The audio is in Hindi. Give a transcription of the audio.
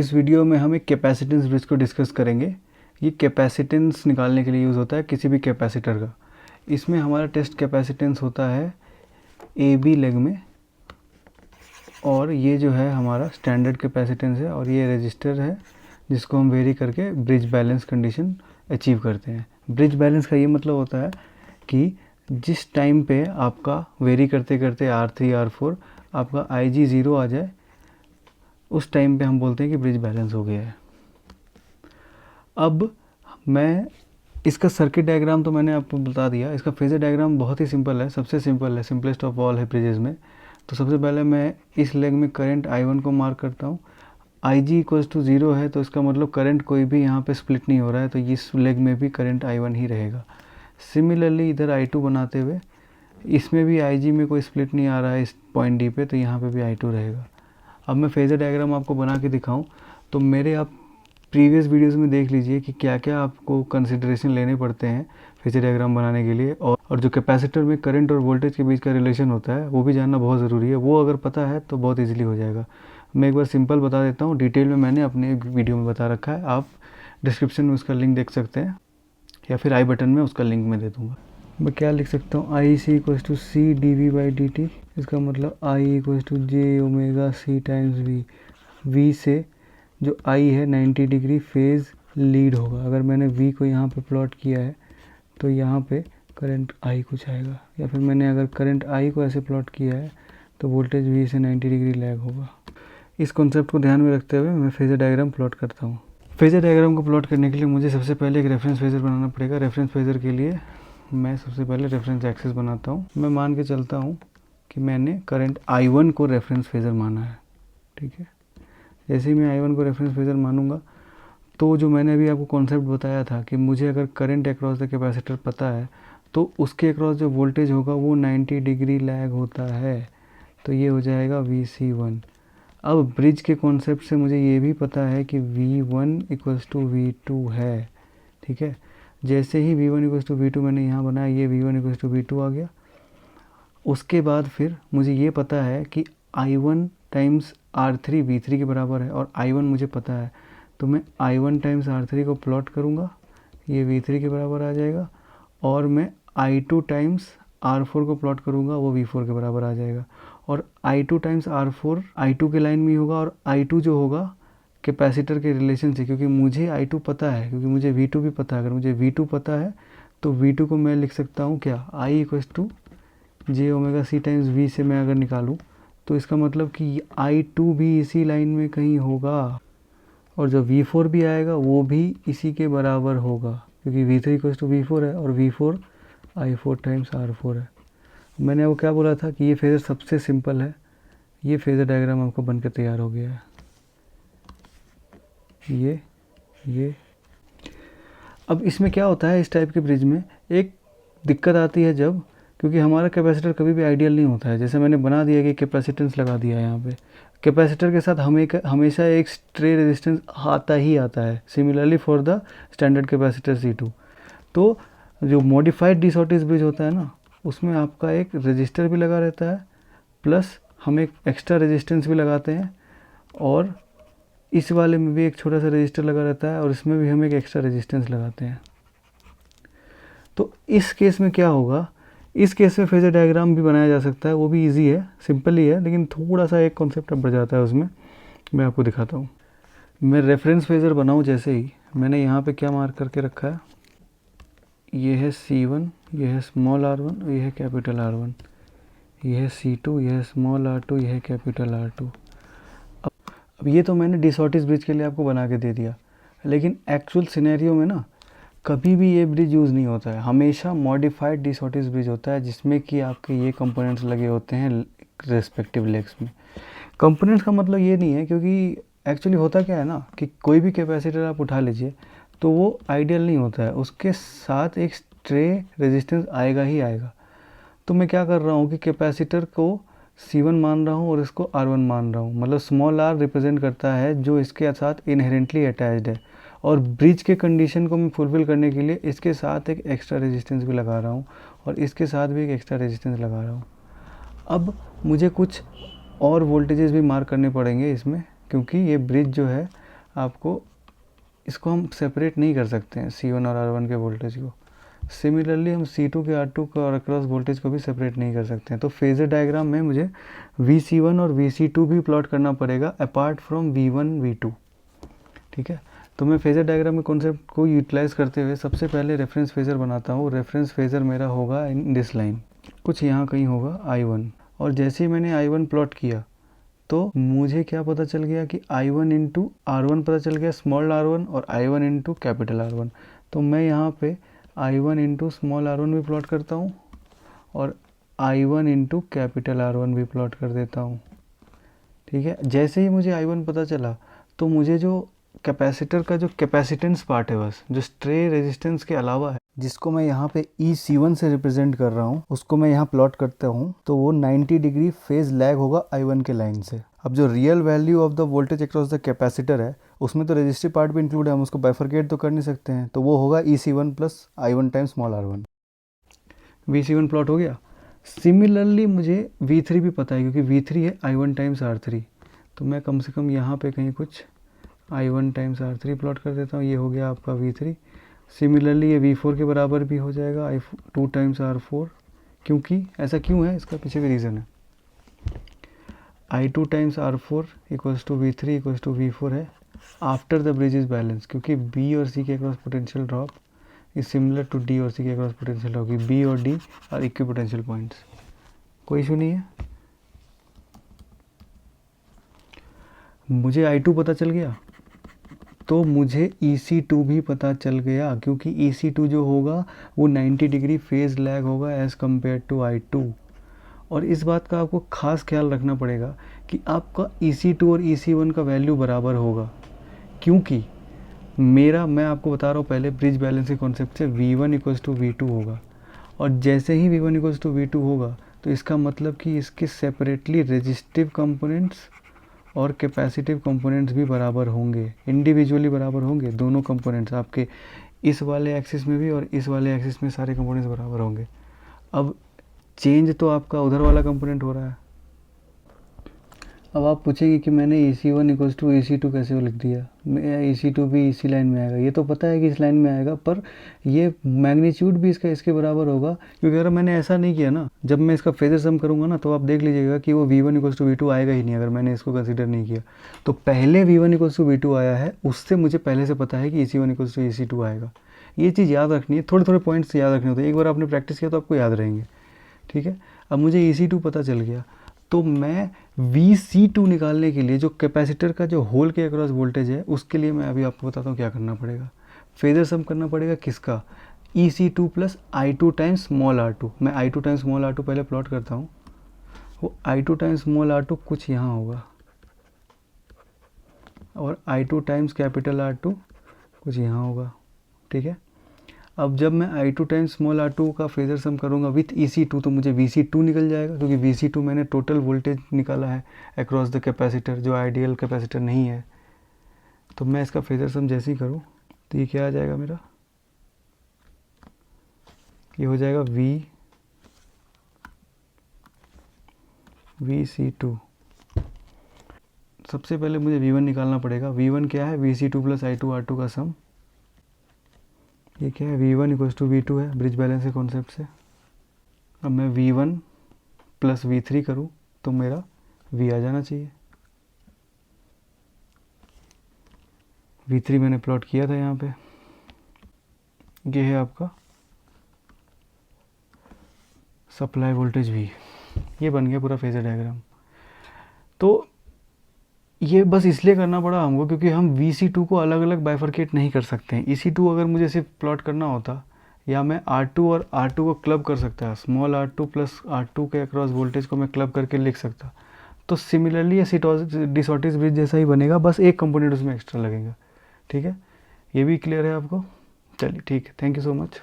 इस वीडियो में हम एक कैपेसिटेंस ब्रिज को डिस्कस करेंगे। ये कैपेसिटेंस निकालने के लिए यूज़ होता है किसी भी कैपेसिटर का। इसमें हमारा टेस्ट कैपेसिटेंस होता है ए बी लेग में, और ये जो है हमारा स्टैंडर्ड कैपेसिटेंस है, और ये रजिस्टर है जिसको हम वेरी करके ब्रिज बैलेंस कंडीशन अचीव करते हैं। ब्रिज बैलेंस का ये मतलब होता है कि जिस टाइम पे आपका वेरी करते करते R3 R4 आपका IG 0 आ जाए, उस टाइम पे हम बोलते हैं कि ब्रिज बैलेंस हो गया है। अब मैं इसका सर्किट डायग्राम तो मैंने आपको बता दिया। इसका फेजर डायग्राम बहुत ही सिंपल है, सबसे सिंपल है, सिंपलेस्ट ऑफ ऑल है ब्रिजेस में। तो सबसे पहले मैं इस लेग में करंट I1 को मार्क करता हूँ। IG इक्वल्स टू 0 है, तो इसका मतलब करंट कोई भी यहाँ पे स्प्लिट नहीं हो रहा है, तो इस लेग में भी करंट I1 ही रहेगा। सिमिलरली इधर I2 बनाते हुए इसमें भी IG में कोई स्प्लिट नहीं आ रहा है इस पॉइंट D पे, तो यहाँ पे भी I2 रहेगा। अब मैं फेजर डायग्राम आपको बना के दिखाऊं तो मेरे आप प्रीवियस वीडियोस में देख लीजिए कि क्या क्या आपको कंसिडरेशन लेने पड़ते हैं फेजर डायग्राम बनाने के लिए। और जो कैपेसिटर में करंट और वोल्टेज के बीच का रिलेशन होता है वो भी जानना बहुत ज़रूरी है। वो अगर पता है तो बहुत ईजिली हो जाएगा। मैं एक बार सिंपल बता देता हूँ, डिटेल में मैंने अपने वीडियो में बता रखा है। आप डिस्क्रिप्शन में उसका लिंक देख सकते हैं, या फिर आई बटन में उसका लिंक मैं दे दूँगा। मैं क्या लिख सकता हूँ, I C equals to C D V by D T. इसका मतलब I equals to J omega C times V. V से जो आई है 90 डिग्री फेज़ लीड होगा। अगर मैंने वी को यहाँ पे प्लॉट किया है तो यहाँ पे करंट आई कुछ आएगा, या फिर मैंने अगर करंट आई को ऐसे प्लॉट किया है तो वोल्टेज वी से 90 डिग्री लैग होगा। इस कॉन्सेप्ट को ध्यान में रखते हुए मैं फेजर डायग्राम प्लॉट करता हूँ। फेजर डायग्राम को प्लॉट करने के लिए मुझे सबसे पहले एक रेफरेंस फेजर बनाना पड़ेगा। रेफरेंस फेजर के लिए मैं सबसे पहले रेफरेंस एक्सिस बनाता हूँ। मैं मान के चलता हूँ कि मैंने करंट I1 को रेफरेंस फेजर माना है, ठीक है। जैसे ही मैं I1 को रेफरेंस फेजर मानूंगा तो जो मैंने अभी आपको कॉन्सेप्ट बताया था कि मुझे अगर करंट अक्रॉस द कैपेसिटर पता है तो उसके अक्रॉस जो वोल्टेज होगा वो 90 डिग्री लैग होता है, तो ये हो जाएगा VC1। अब ब्रिज के कॉन्सेप्ट से मुझे ये भी पता है कि V1 इक्वल्स टू V2 है, ठीक है। जैसे ही V1 इक्वल्स टू V2 मैंने यहाँ बनाया, ये V1 इक्वल्स टू V2 आ गया। उसके बाद फिर मुझे ये पता है कि I1 टाइम्स R3 V3 के बराबर है, और I1 मुझे पता है, तो मैं I1 टाइम्स R3 को प्लॉट करूँगा, ये V3 के बराबर आ जाएगा। और मैं I2 टाइम्स R4 को प्लॉट करूँगा, वो V4 के बराबर आ जाएगा। और I2 टाइम्स R4 I2 के लाइन में ही होगा, और I2 जो होगा कैपेसिटर के रिलेशन से, क्योंकि मुझे I2 पता है, क्योंकि मुझे V2 भी पता है। अगर मुझे V2 पता है तो V2 को मैं लिख सकता हूँ क्या, I equals to J omega C times V से मैं अगर निकालूं तो इसका मतलब कि I2 भी इसी लाइन में कहीं होगा, और जो V4 भी आएगा वो भी इसी के बराबर होगा, क्योंकि V3 इक्वल्स टू V4 है, और V4 I4 टाइम्स R4 है। मैंने वो क्या बोला था कि ये फेजर सबसे सिंपल है। ये फेजर डायग्राम आपको बनकर तैयार हो गया है। ये अब इसमें क्या होता है, इस टाइप के ब्रिज में एक दिक्कत आती है जब, क्योंकि हमारा कैपेसिटर कभी भी आइडियल नहीं होता है। जैसे मैंने बना दिया कि कैपेसिटेंस लगा दिया है यहाँ पे, कैपेसिटर के साथ हमेशा एक स्ट्रे रेजिस्टेंस आता ही आता है। Similarly for the standard capacitor C2। तो जो मॉडिफाइड डी शॉर्टेज ब्रिज होता है ना, उसमें आपका एक रजिस्टर भी लगा रहता है, प्लस हम एक एक्स्ट्रा रेजिस्टेंस भी लगाते हैं, और इस वाले में भी एक छोटा सा रजिस्टर लगा रहता है, और इसमें भी हम एक एक्स्ट्रा रेजिस्टेंस लगाते हैं। तो इस केस में क्या होगा, इस केस में फेजर डायग्राम भी बनाया जा सकता है, वो भी इजी है, सिंपल ही है, लेकिन थोड़ा सा एक कॉन्सेप्ट अब बढ़ जाता है उसमें। मैं आपको दिखाता हूँ। मैं रेफरेंस फेजर बनाऊँ जैसे ही, मैंने यहाँ पे क्या मार्क करके रखा है, ये है C1, ये है स्मॉल r1, ये है कैपिटल R1, ये है C2, ये है स्मॉल r2, ये है कैपिटल R2। अब ये तो मैंने डिसऑर्टिस ब्रिज के लिए आपको बना के दे दिया, लेकिन एक्चुअल सिनेरियो में ना कभी भी ये ब्रिज यूज़ नहीं होता है। हमेशा मॉडिफाइड डिसऑर्टिस ब्रिज होता है, जिसमें कि आपके ये कंपोनेंट्स लगे होते हैं रेस्पेक्टिव लेग्स में। कंपोनेंट्स का मतलब ये नहीं है, क्योंकि एक्चुअली होता क्या है ना कि कोई भी कैपेसिटर आप उठा लीजिए तो वो आइडियल नहीं होता है, उसके साथ एक स्ट्रे रेजिस्टेंस आएगा ही आएगा। तो मैं क्या कर रहा हूँ कि कैपेसिटर को C1 मान रहा हूँ और इसको R1 मान रहा हूँ, मतलब स्मॉल r रिप्रेजेंट करता है जो इसके साथ इनहेरेंटली अटैच्ड है, और ब्रिज के कंडीशन को मैं फुलफ़िल करने के लिए इसके साथ एक एक्स्ट्रा रेजिस्टेंस भी लगा रहा हूँ, और इसके साथ भी एक एक्स्ट्रा रेजिस्टेंस लगा रहा हूँ। अब मुझे कुछ और वोल्टेजेस भी मार्क करने पड़ेंगे इसमें, क्योंकि ये ब्रिज जो है आपको इसको हम सेपरेट नहीं कर सकते हैं C1 और R1 के वोल्टेज को। सिमिलरली हम C2 के R2 का और अक्रॉस वोल्टेज को भी सेपरेट नहीं कर सकते हैं। तो फेज़र डायग्राम में मुझे VC1 और VC2 भी प्लॉट करना पड़ेगा अपार्ट फ्रॉम V1 V2। ठीक है, तो मैं फेज़र डायग्राम के कॉन्सेप्ट को यूटिलाइज़ करते हुए सबसे पहले रेफरेंस फेज़र बनाता हूँ। रेफरेंस फेज़र मेरा होगा इन दिस लाइन, कुछ यहाँ कहीं होगा I1, और जैसे ही मैंने I1 प्लॉट किया तो मुझे क्या पता चल गया कि I1 इंटू R1 पता चल गया, स्मॉल r1, और I1 इंटू कैपिटल R1। तो मैं यहाँ पे I1 इंटू स्मॉल r1 भी प्लॉट करता हूँ और I1 इंटू कैपिटल R1 भी प्लॉट कर देता हूँ। ठीक है, जैसे ही मुझे I1 पता चला तो मुझे जो कैपेसिटर का जो कैपेसिटेंस पार्ट है, बस जो स्ट्रे रेजिस्टेंस के अलावा है, जिसको मैं यहाँ पे EC1 से रिप्रेजेंट कर रहा हूँ, उसको मैं यहाँ प्लॉट करता हूँ तो वो 90 डिग्री फेज लैग होगा I1 के लाइन से। अब जो real value of the voltage across the capacitor है उसमें तो रजिस्टिव पार्ट भी इंक्लूड है, हम उसको बाइफरकेट तो कर नहीं सकते हैं, तो वो होगा EC1 plus I1 times small r1। VC1 plot हो गया। सिमिलरली मुझे V3 भी पता है क्योंकि V3 है I1 टाइम्स R3, तो मैं कम से कम यहाँ पे कहीं कुछ I1 टाइम्स R3 प्लॉट कर देता हूँ। ये हो गया आपका V3। सिमिलरली ये V4 के बराबर भी हो जाएगा I2 टाइम्स R4। क्योंकि ऐसा क्यों है, इसका पीछे भी रीज़न है। I2 times R4 equals to V3 equals to V4 है after the bridge is balance, क्योंकि B और C के across potential drop is similar to D और C के अक्रॉस पोटेंशियल ड्रॉप। B और D are equipotential points, कोई इशू नहीं है। मुझे I2 पता चल गया तो मुझे EC2 भी पता चल गया, क्योंकि EC2 जो होगा वो 90 डिग्री फेज लैग होगा एज़ कम्पेयर टू I2। और इस बात का आपको ख़ास ख्याल रखना पड़ेगा कि आपका EC2 और EC1 का वैल्यू बराबर होगा, क्योंकि मैं आपको बता रहा हूँ पहले ब्रिज बैलेंस के कॉन्सेप्ट से V1 इक्वल्स टू V2 होगा, और जैसे ही V1 इक्वल्स टू V2 होगा तो इसका मतलब कि इसके सेपरेटली रेजिस्टिव कंपोनेंट्स और कैपेसिटिव कंपोनेंट्स भी बराबर होंगे, इंडिविजुअली बराबर होंगे। दोनों कंपोनेंट्स आपके इस वाले एक्सिस में भी और इस वाले एक्सिस में सारे कंपोनेंट्स बराबर होंगे। अब चेंज तो आपका उधर वाला कंपोनेंट हो रहा है। अब आप पूछेंगे कि मैंने EC1 इक्वल्स टू EC2 कैसे लिख दिया, EC2 भी इसी लाइन में आएगा। ये तो पता है कि इस लाइन में आएगा, पर ये मैग्नीट्यूड भी इसका इसके बराबर होगा, क्योंकि अगर मैंने ऐसा नहीं किया ना, जब मैं इसका फेजर सम करूँगा ना तो आप देख लीजिएगा कि वो V1 इक्वल्स टू V2 आएगा ही नहीं अगर मैंने इसको कंसिडर नहीं किया। तो पहले V1 इक्वल्स टू V2 आया है, उससे मुझे पहले से पता है कि EC1 इक्वल्स टू EC2 आएगा। ये चीज़ याद रखनी है, थोड़े थोड़े पॉइंट्स याद रखने होते हैं, एक बार आपने प्रैक्टिस किया तो आपको याद रहेंगे। ठीक है, अब मुझे EC2 पता चल गया तो मैं VC2 निकालने के लिए जो कैपेसिटर का जो होल के अक्रॉस वोल्टेज है उसके लिए मैं अभी आपको बताता हूँ क्या करना पड़ेगा। फेजर सम करना पड़ेगा किसका, EC2 plus I2 times small r2। मैं I2 टाइम्स स्मॉल r2 पहले प्लॉट करता हूँ। वो I2 टाइम्स स्मॉल r2 कुछ यहाँ होगा, और I2 टाइम्स कैपिटल R2 कुछ यहाँ होगा। ठीक है, अब जब मैं I2 टाइम्स स्मॉल r2 का फेजर सम करूँगा विथ EC2 तो मुझे VC2 निकल जाएगा, क्योंकि VC2 मैंने टोटल वोल्टेज निकाला है अक्रॉस द कैपेसिटर, जो आइडियल कैपेसिटर नहीं है। तो मैं इसका फेजर सम जैसे ही करूँ तो ये क्या आ जाएगा मेरा, ये हो जाएगा VC2। सबसे पहले मुझे V1 निकालना पड़ेगा। V1 क्या है, VC2 प्लस I2 R2 का सम। ये क्या है, V1 इक्वल्स टू V2 है ब्रिज बैलेंस के कॉन्सेप्ट से। अब मैं V1 प्लस V3 करूँ तो मेरा V आ जाना चाहिए। V3 मैंने प्लॉट किया था यहाँ पे, ये है आपका सप्लाई वोल्टेज V। ये बन गया पूरा फेजर डायग्राम। तो ये बस इसलिए करना पड़ा हमको क्योंकि हम VC2 को अलग अलग बाइफरकेट नहीं कर सकते हैं। EC2 अगर मुझे सिर्फ प्लॉट करना होता, या मैं R2 और R2 को क्लब कर सकता है, स्मॉल r2 प्लस R2 के अक्रॉस वोल्टेज को मैं क्लब करके लिख सकता, तो सिमिलरली ये डिसऑर्टिस ब्रिज जैसा ही बनेगा, बस एक कंपोनेंट उसमें एक्स्ट्रा लगेगा। ठीक है, ये भी क्लियर है आपको। चलिए ठीक है, थैंक यू सो मच।